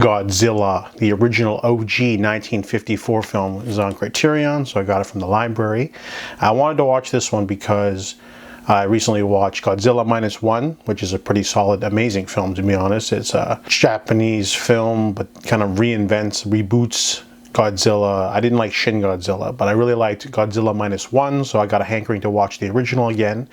Godzilla, the original OG 1954 film, is on Criterion, so I got it from the library. I wanted to watch this one because I recently watched Godzilla Minus One, which is a pretty solid, amazing film, to be honest. It's a Japanese film, but kind of reboots Godzilla. I didn't like Shin Godzilla, but I really liked Godzilla Minus One, so I got a hankering to watch the original again.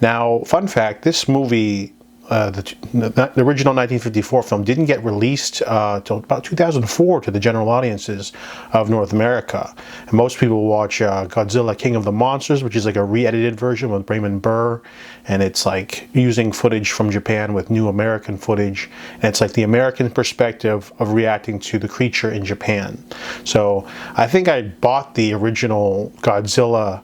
Now, fun fact, this movie, the original 1954 film, didn't get released till about 2004 to the general audiences of North America. And most people watch Godzilla King of the Monsters, which is like a re-edited version with Raymond Burr, and it's like using footage from Japan with new American footage, and it's like the American perspective of reacting to the creature in Japan. So I think I bought the original Godzilla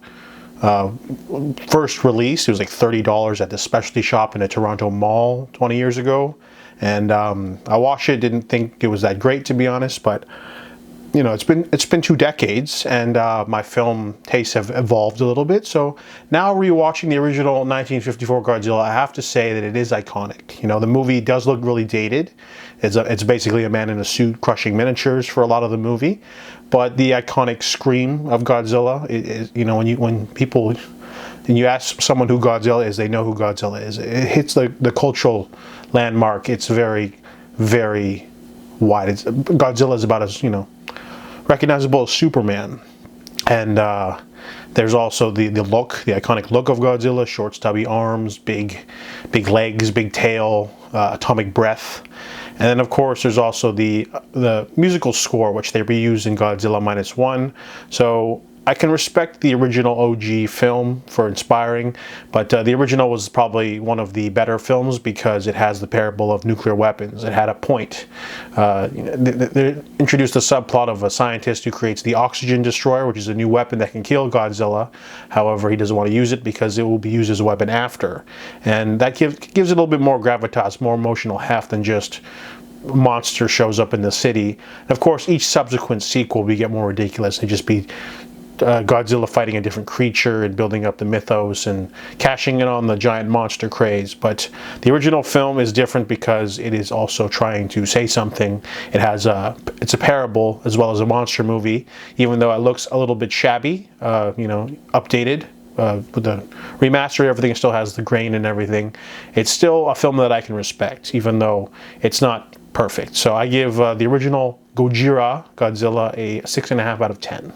first release. It was like $30 at the specialty shop in a Toronto mall 20 years ago, and I watched it, didn't think it was that great, to be honest, but you know, it's been 2 decades, and my film tastes have evolved a little bit. So now, rewatching the original 1954 Godzilla, I have to say that it is iconic. You know, the movie does look really dated. It's basically a man in a suit crushing miniatures for a lot of the movie, but the iconic scream of Godzilla is, you know, when you ask someone who Godzilla is, they know who Godzilla is. It hits the cultural landmark. It's very, very wide. Godzilla is about as, you know, recognizable as Superman. And there's also the iconic look of Godzilla: short, stubby arms, big legs, big tail, atomic breath. And then, of course, there's also the musical score, which they reused in Godzilla Minus One. So I can respect the original OG film for inspiring, but the original was probably one of the better films because it has the parable of nuclear weapons. It had a point. They introduced the subplot of a scientist who creates the oxygen destroyer, which is a new weapon that can kill Godzilla. However, he doesn't want to use it because it will be used as a weapon after. And that gives it a little bit more gravitas, more emotional heft than just monster shows up in the city. And of course, each subsequent sequel will get more ridiculous. They just be Godzilla fighting a different creature and building up the mythos and cashing in on the giant monster craze. But the original film is different because it is also trying to say something. It's a parable as well as a monster movie, even though it looks a little bit shabby, you know, updated. With the remaster, everything still has the grain and everything. It's still a film that I can respect, even though it's not perfect. So I give the original Godzilla a 6.5 out of 10.